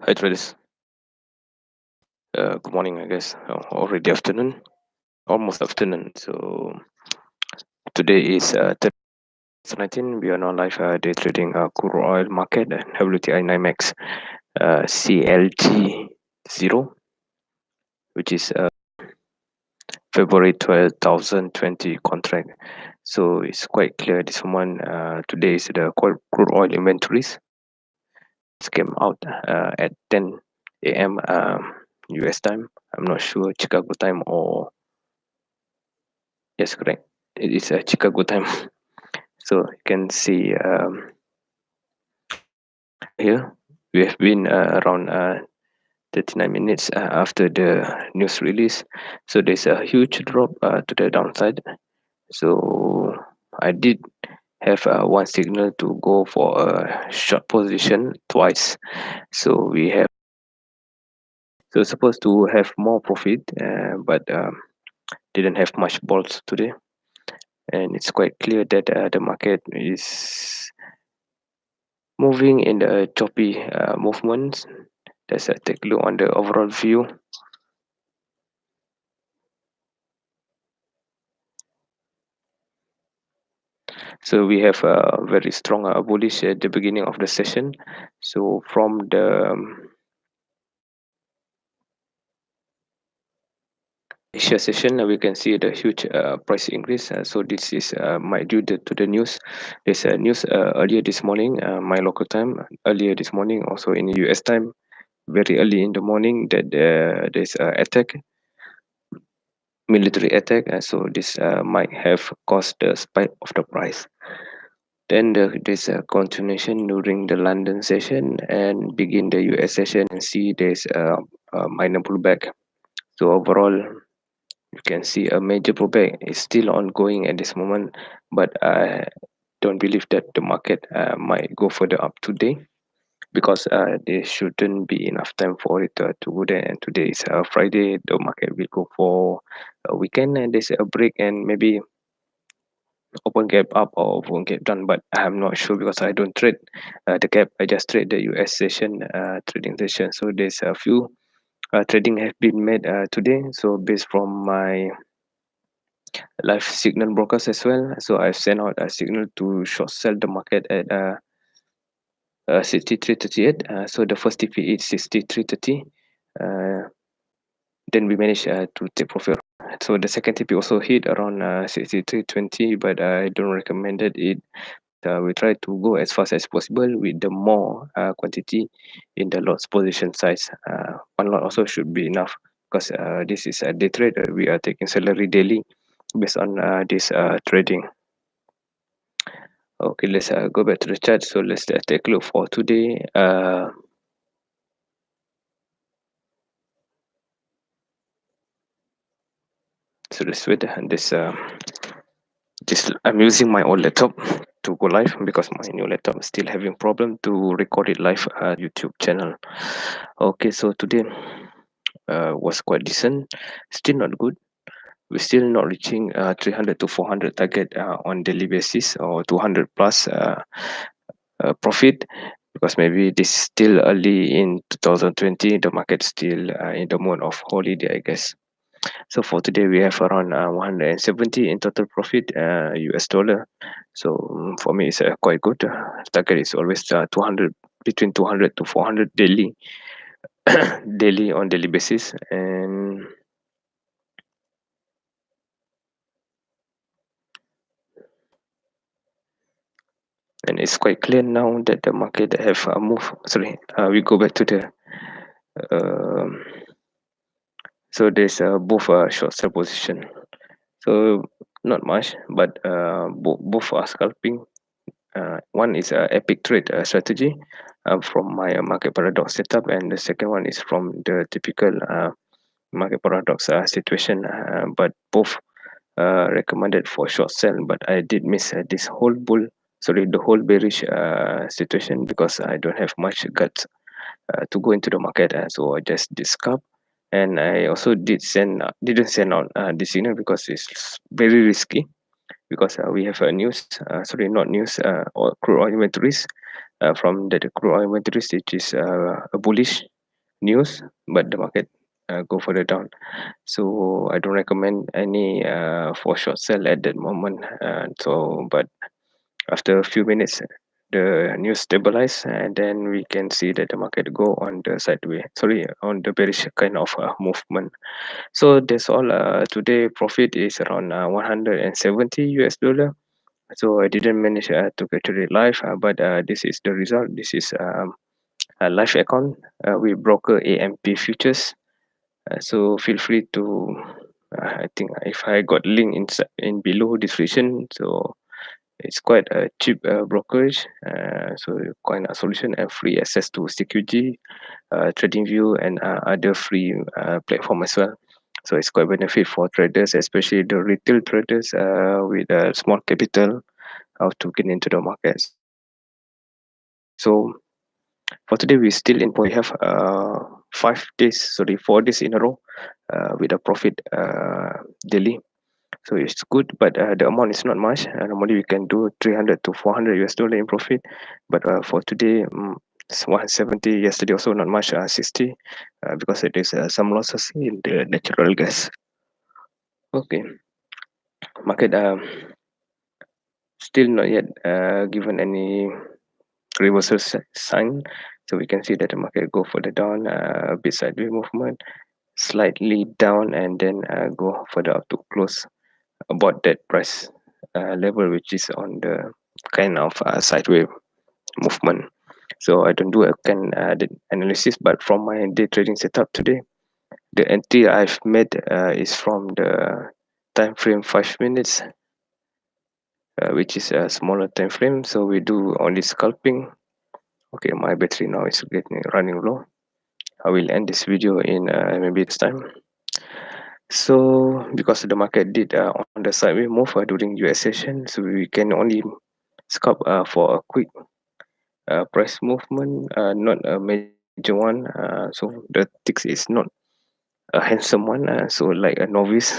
Hi traders. Good morning, I guess. Already afternoon, almost afternoon. So today is 19. We are now live day trading crude oil market and WTI-NYMEX CLG 0, which is February 12, 2020 contract. So it's quite clear this one. Today is the crude oil inventories. It came out at 10 a.m. US time. I'm not sure Chicago time or yes, correct. It is a Chicago time. So you can see here we have been around 39 minutes after the news release. So there's a huge drop to the downside. So I did have one signal to go for a short position twice. So we have supposed to have more profit, but didn't have much balls today. And it's quite clear that the market is moving in the choppy movements. Let's take a look on the overall view. So we have a very strong bullish at the beginning of the session. So from the Asia session, we can see the huge price increase. So this is might due to the news. There's a news earlier this morning, my local time, earlier this morning, also in US time, very early in the morning, that there's a attack, military attack. So this might have caused the spike of the price. Then there's a continuation during the London session and begin the US session and see there's a minor pullback. So overall, you can see a major pullback is still ongoing at this moment, but I don't believe that the market might go further up today because there shouldn't be enough time for it to go there. And today is Friday, the market will go for a weekend and there's a break and maybe open gap up or open gap down, but I'm not sure because I don't trade the gap. I just trade the US session trading session. So there's a few trading have been made today. So based from my live signal brokers as well, so I've sent out a signal to short sell the market at 63.38. So the first TP is 63.30. Then we managed to take profit. So the second TP also hit around 63.20, but I don't recommend it. We try to go as fast as possible with the more quantity in the lots position size. One lot also should be enough because this is a day trade. We are taking salary daily based on this trading. Okay, let's go back to the chart. So let's take a look for today. So let's wait. This I'm using my old laptop to go live because my new laptop is still having problem to record it live YouTube channel. Okay, so today was quite decent, still not good. We're still not reaching 300 to 400 target on daily basis or 200 plus profit because maybe this is still early in 2020. The market still in the mode of holiday, I guess. So for today, we have around 170 in total profit US dollar. So for me, it's quite good. Target is always 200, between 200 to 400 daily, daily on daily basis. And it's quite clear now that the market have moved. Sorry, we go back to the. Um, so there's both short sell position. So not much, but both are scalping. One is a epic trade strategy from my market paradox setup, and the second one is from the typical market paradox situation. But both recommended for short sell, but I did miss this whole the whole bearish situation because I don't have much guts to go into the market. So I just did scalp, and I also didn't send out the signal because it's very risky because we have a news, not news, or crude oil inventories from the crude oil inventories, which is a bullish. news, but the market go further down. So I don't recommend any for short sell at that moment. But after a few minutes, the news stabilize, and then we can see that the market go on the sideways. Sorry, on the bearish kind of movement. So that's all. Today profit is around 170 US dollar. So I didn't manage to capture it live, but this is the result. This is a live account with broker AMP futures. So feel free to. I think if I got link in below description, so it's quite a cheap brokerage. So coin solution and free access to CQG, TradingView, and other free platform as well. So it's quite benefit for traders, especially the retail traders with a small capital, how to get into the market. So for today, we still in profit. We have 4 days in a row with a profit daily. So it's good, but the amount is not much. Normally we can do 300 to 400 US dollar in profit, but for today, it's 170. Yesterday also not much, 60, because it is some losses in the natural gas. Okay, market still not yet given any reversal sign. So we can see that the market go further down, a bit sideways movement, slightly down, and then go further up to close about that price level, which is on the kind of sideways movement. So I don't do a the analysis, but from my day trading setup today, the entry I've made is from the time frame 5 minutes, which is a smaller time frame. So we do only scalping. Okay, my battery now is getting running low. I will end this video in maybe this time. So because the market did on the sideways move during US session, so we can only scalp for a quick price movement, not a major one. So the ticks is not a handsome one, so like a novice.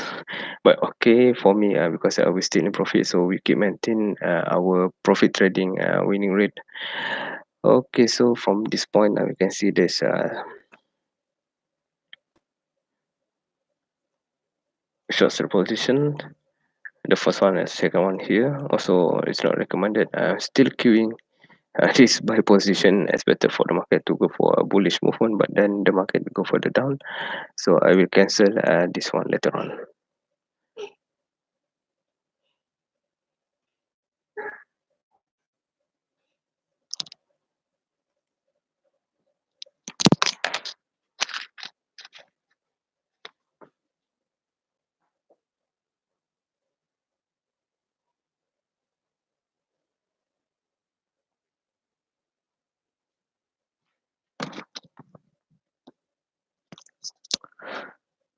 But okay for me because we still in profit, so we keep maintain our profit trading winning rate. Okay, so from this point we can see there's short sell position. The first one and second one here also it's not recommended. Still queuing this buy position expected for the market to go for a bullish movement, but then the market go further down. So I will cancel this one later on.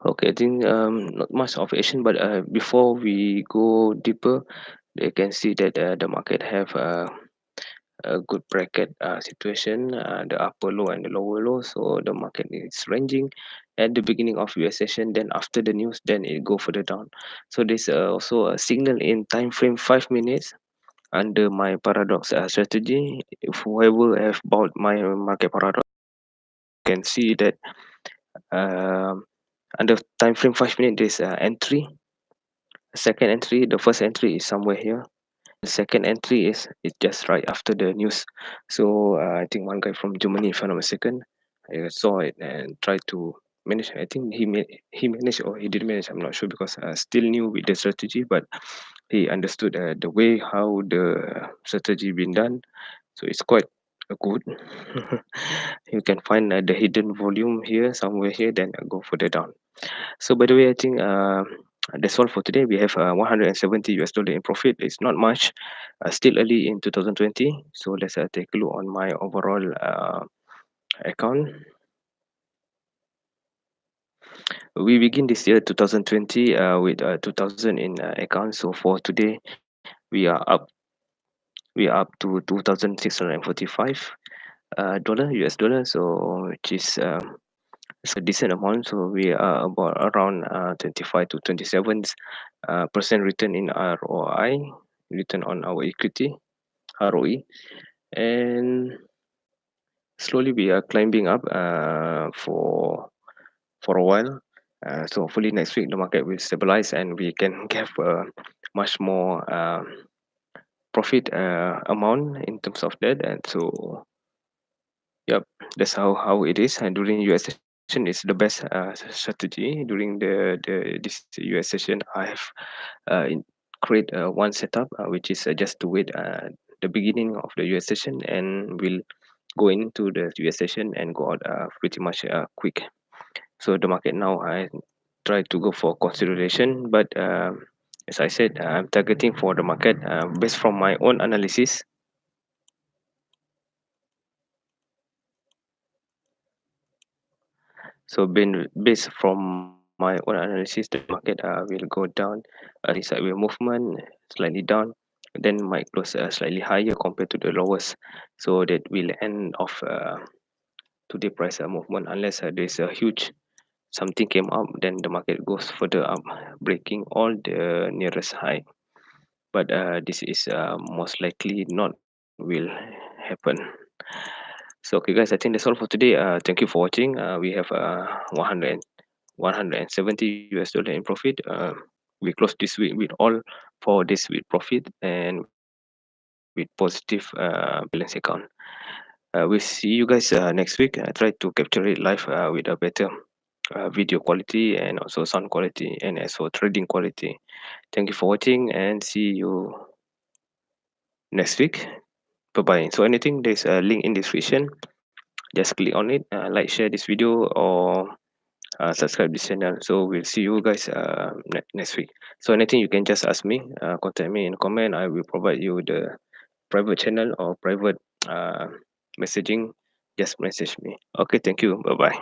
Okay, I think not much of action, but before we go deeper, you can see that the market have a good bracket situation, the upper low and the lower low. So the market is ranging at the beginning of US session, then after the news, then it go further down. So there's also a signal in time frame 5 minutes under my paradox strategy. If whoever have bought my market paradox can see that um under time frame 5 minutes there's entry, second entry. The first entry is somewhere here, the second entry is it just right after the news. So I think one guy from Germany, if I'm not mistaken, I saw it and tried to manage. I think he managed or he didn't manage, I'm not sure, because still new with the strategy, but he understood the way how the strategy been done. So it's quite good. You can find the hidden volume here somewhere here, then go further down. So by the way, I think that's all for today. We have 170 US dollar in profit. It's not much, still early in 2020. So let's take a look on my overall account. We begin this year 2020 with 2000 in account. So for today, we are up. We are up to 2,645 dollar US dollar. So which is it's a decent amount. So we are about around 25 to 27 percent return in ROI, return on our equity, ROE. And slowly we are climbing up for a while. So hopefully next week the market will stabilize and we can have a much more profit amount in terms of that. And so yep, that's how it is. And during US session is the best strategy during the this US session. I have create one setup which is just to wait the beginning of the US session, and will go into the US session and go out pretty much quick. So the market now, I try to go for consideration, but as I said, I'm targeting for the market based from my own analysis. So based from my own analysis, the market will go down, the sideways movement slightly down, then might close slightly higher compared to the lowest. So that will end of today price movement, unless there's a huge something came up, then the market goes further up, breaking all the nearest high. But this is most likely not will happen. So okay guys, I think that's all for today. Thank you for watching. We have 170 US dollar in profit. We closed this week with all 4 days with profit and with positive balance account. We'll see you guys next week. I try to capture it live with a better video quality and also sound quality and also trading quality. Thank you for watching and see you next week. Bye bye. So anything, there's a link in description. Just click on it, like, share this video, or subscribe this channel. So we'll see you guys next week. So anything you can just ask me, contact me in comment. I will provide you the private channel or private messaging. Just message me. Okay, thank you. Bye bye.